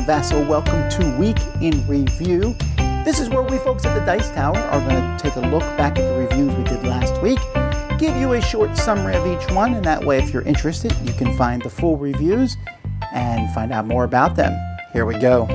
I'm Vasel. Welcome to Week in Review. This is where we folks at the Dice Tower are going to take a look back at the reviews we did last week, give you a short summary of each one, and that way if you're interested, you can find the full reviews and find out more about them. Here we go.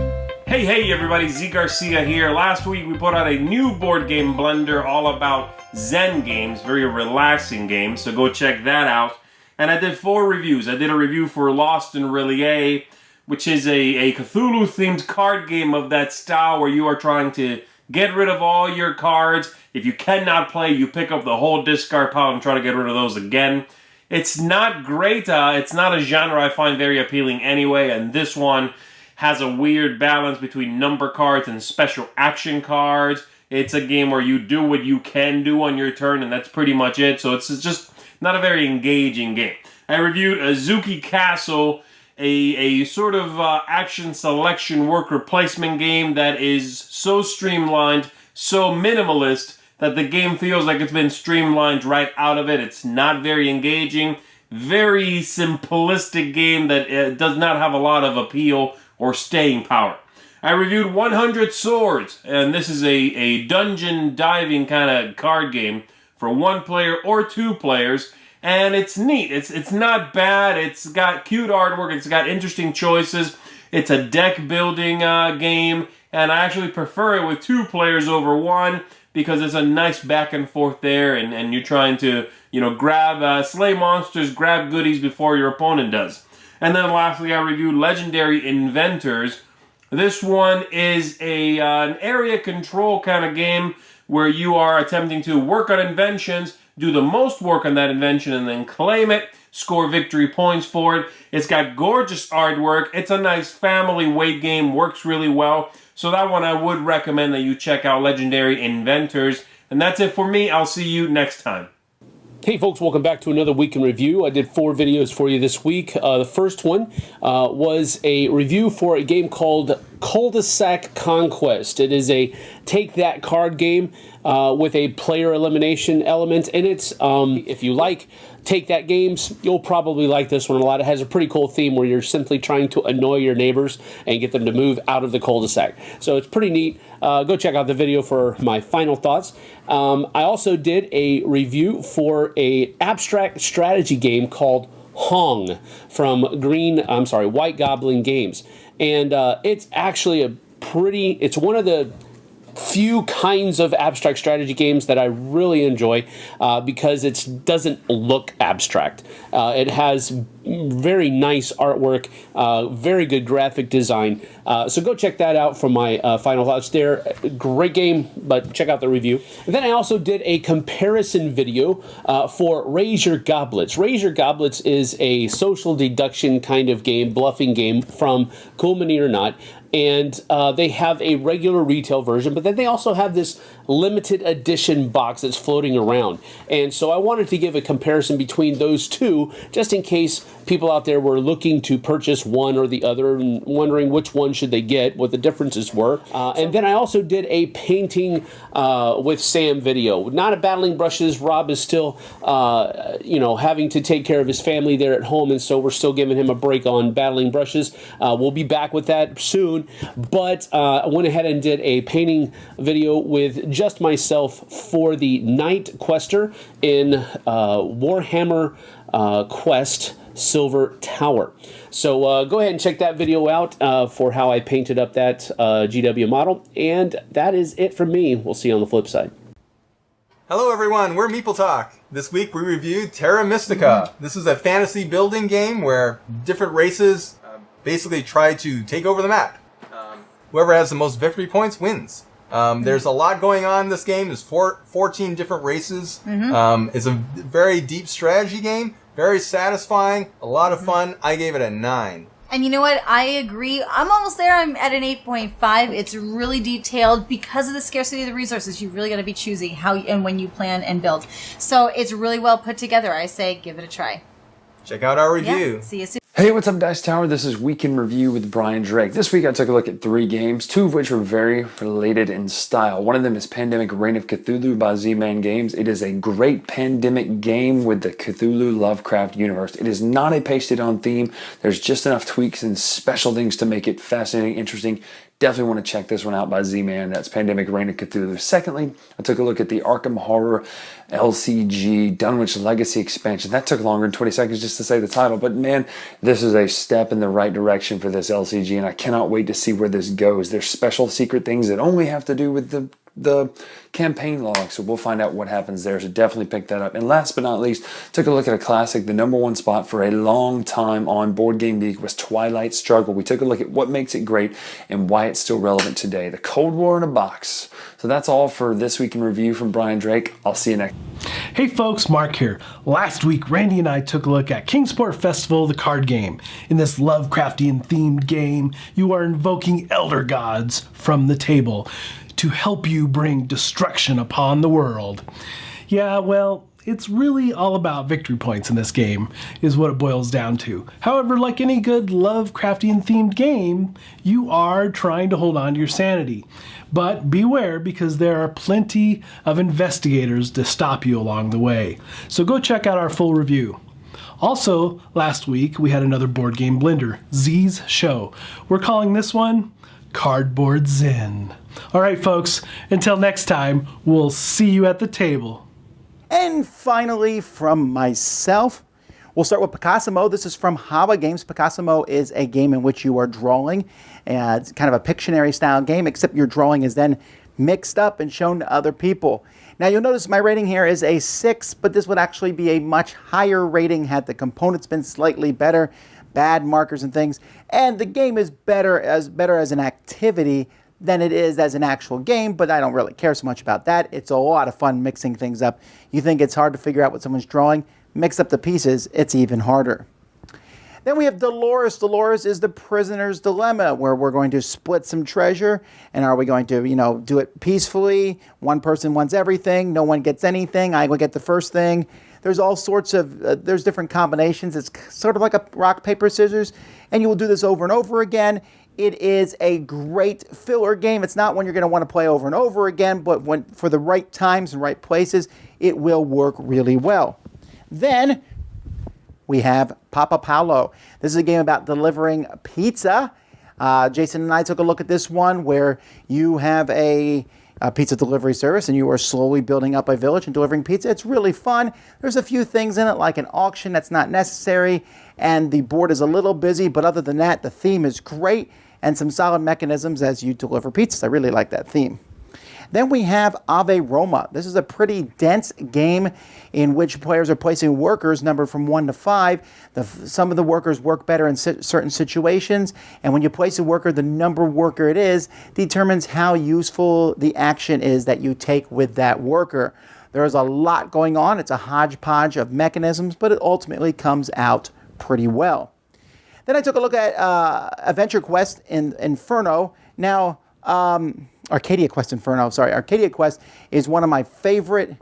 Hey everybody, Zee Garcia here. Last week we put out a new board game blender all about Zen games, very relaxing games, so go check that out. And I did 4 reviews. I did a review for Lost in Relie, which is a Cthulhu-themed card game of that style where you are trying to get rid of all your cards. If you cannot play, you pick up the whole discard pile and try to get rid of those again. It's not great. It's not a genre I find very appealing anyway, and this one has a weird balance between number cards and special action cards. It's a game where you do what you can do on your turn, and that's pretty much it. So it's just not a very engaging game. I reviewed Azuki Castle, a sort of action selection worker placement game that is so streamlined, so minimalist, that the game feels like it's been streamlined right out of it. It's not very engaging, very simplistic game that does not have a lot of appeal or staying power. I reviewed 100 Swords, and this is a dungeon diving kind of card game for 1 player or 2 players, and it's neat. It's not bad. It's got cute artwork. It's got interesting choices. It's a deck building game, and I actually prefer it with 2 players over 1 because it's a nice back and forth there, and you're trying to, grab, slay monsters, grab goodies before your opponent does. And then lastly, I reviewed Legendary Inventors. This one is an area control kind of game where you are attempting to work on inventions, do the most work on that invention, and then claim it, score victory points for it. It's got gorgeous artwork. It's a nice family weight game, works really well. So that one I would recommend that you check out, Legendary Inventors. And that's it for me. I'll see you next time. Hey folks, welcome back to another Week in Review. I did 4 videos for you this week. The first one was a review for a game called Cul-de-sac Conquest. It is a take-that card game with a player elimination element in it. If you like take-that games, you'll probably like this one a lot. It has a pretty cool theme where you're simply trying to annoy your neighbors and get them to move out of the cul-de-sac. So it's pretty neat. Go check out the video for my final thoughts. I also did a review for a abstract strategy game called Hong from White Goblin Games. And it's actually it's one of the few kinds of abstract strategy games that I really enjoy because it doesn't look abstract. It has very nice artwork, very good graphic design. So go check that out for my final thoughts there. Great game, but check out the review. And then I also did a comparison video for Raise Your Goblets. Raise Your Goblets is a social deduction kind of game, bluffing game from Cool Mini or Not. And they have a regular retail version, but then they also have this limited edition box that's floating around. And so I wanted to give a comparison between those two, just in case people out there were looking to purchase one or the other and wondering which one should they get, what the differences were. And then I also did a painting with Sam video. Not a battling brushes. Rob is still, having to take care of his family there at home, and so we're still giving him a break on battling brushes. We'll be back with that soon, but I went ahead and did a painting video with just myself for the Night Quester in Warhammer Quest Silver Tower. So go ahead and check that video out for how I painted up that GW model. And that is it from me. We'll see you on the flip side. Hello everyone, we're Meeple Talk. This week we reviewed Terra Mystica. This is a fantasy building game where different races basically try to take over the map. Whoever has the most victory points wins. There's a lot going on in this game. There's 14 different races. It's a very deep strategy game. Very satisfying. A lot of fun. I gave it a 9. And you know what? I agree. I'm almost there. I'm at an 8.5. It's really detailed because of the scarcity of the resources. You really got to be choosy how and when you plan and build. So it's really well put together. I say give it a try. Check out our review. Yeah. See you soon. Hey, what's up, Dice Tower? This is Week in Review with Brian Drake. This week I took a look at 3 games, 2 of which were very related in style. One of them is Pandemic Reign of Cthulhu by Z-Man Games. It is a great pandemic game with the Cthulhu Lovecraft universe. It is not a pasted-on theme. There's just enough tweaks and special things to make it fascinating, interesting. Definitely want to check this one out by Z-Man. That's Pandemic Reign of Cthulhu. Secondly, I took a look at the Arkham Horror LCG Dunwich Legacy expansion. That took longer than 20 seconds just to say the title, but man, this is a step in the right direction for this LCG, and I cannot wait to see where this goes. There's special secret things that only have to do with the campaign log, so we'll find out what happens there, so definitely pick that up. And last but not least, took a look at a classic. The #1 spot for a long time on Board Game Geek was Twilight Struggle. We took a look at what makes it great and why it's still relevant today. The Cold War in a box. So that's all for this week in review from Brian Drake. I'll see you next. Hey folks, Mark here. Last week, Randy and I took a look at Kingsport Festival, the card game. In this Lovecraftian themed game, you are invoking elder gods from the table to help you bring destruction upon the world. Yeah, well, it's really all about victory points in this game, is what it boils down to. However, like any good Lovecraftian themed game, you are trying to hold on to your sanity. But beware, because there are plenty of investigators to stop you along the way. So go check out our full review. Also, last week we had another board game blender, Zee's Show. We're calling this one Cardboard Zen. All right, folks, until next time, we'll see you at the table. And finally, from myself, we'll start with Picasimo. This is from Hava Games. Picasimo is a game in which you are drawing. It's kind of a Pictionary style game, except your drawing is then mixed up and shown to other people. Now you'll notice my rating here is a 6, but this would actually be a much higher rating had the components been slightly better, bad markers and things. And the game is better as an activity than it is as an actual game, but I don't really care so much about that. It's a lot of fun mixing things up. You think it's hard to figure out what someone's drawing? Mix up the pieces, it's even harder. Then we have Dolores. Dolores is the prisoner's dilemma, where we're going to split some treasure, and are we going to, do it peacefully? One person wants everything, no one gets anything, I will get the first thing. There's all sorts of, there's different combinations. It's sort of like a rock, paper, scissors, and you will do this over and over again. It is a great filler game. It's not one you're going to want to play over and over again, but when for the right times and right places, it will work really well. Then we have Papa Paolo. This is a game about delivering pizza. Jason and I took a look at this one where you have a pizza delivery service and you are slowly building up a village and delivering pizza. It's really fun. There's a few things in it like an auction that's not necessary, and the board is a little busy, but other than that, the theme is great and some solid mechanisms as you deliver pizzas. I really like that theme. Then we have Ave Roma. This is a pretty dense game in which players are placing workers numbered from 1 to 5. Some of the workers work better in certain situations, and when you place a worker, the number worker it is determines how useful the action is that you take with that worker. There is a lot going on. It's a hodgepodge of mechanisms, but it ultimately comes out pretty well. Then I took a look at Adventure Quest in Inferno. Now, Arcadia Quest Inferno, sorry. Arcadia Quest is one of my favorite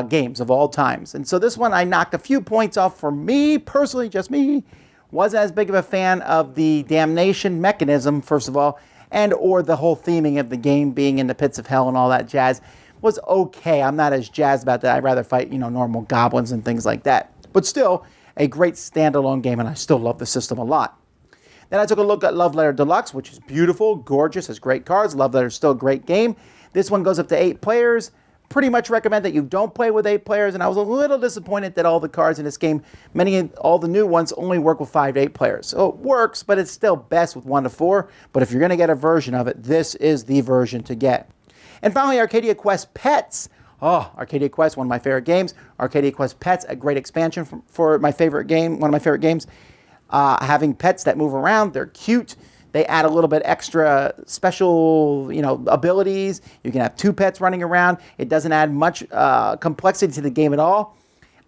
games of all times. And so this one I knocked a few points off for me, personally, just me. Wasn't as big of a fan of the damnation mechanism, first of all, and or the whole theming of the game being in the pits of hell and all that jazz was okay. I'm not as jazzed about that. I'd rather fight, normal goblins and things like that. But still, a great standalone game, and I still love the system a lot. Then I took a look at Love Letter Deluxe, which is beautiful, gorgeous, has great cards. Love Letter is still a great game. This one goes up to 8 players. Pretty much recommend that you don't play with 8 players, and I was a little disappointed that all the cards in this game, all the new ones, only work with 5 to 8 players. So it works, but it's still best with 1 to 4. But if you're going to get a version of it, this is the version to get. And finally, Arcadia Quest Pets. Oh, Arcadia Quest, one of my favorite games. Arcadia Quest Pets, a great expansion for my favorite game, one of my favorite games. Having pets that move around, they're cute. They add a little bit extra special, abilities. You can have 2 pets running around. It doesn't add much complexity to the game at all.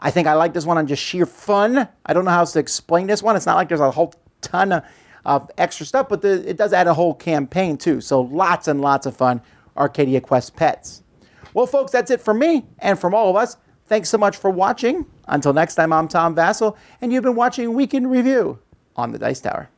I think I like this one on just sheer fun. I don't know how else to explain this one. It's not like there's a whole ton of extra stuff, but it does add a whole campaign too. So lots and lots of fun. Arcadia Quest Pets. Well, folks, that's it from me and from all of us. Thanks so much for watching. Until next time, I'm Tom Vasel, and you've been watching Week in Review. on the Dice Tower.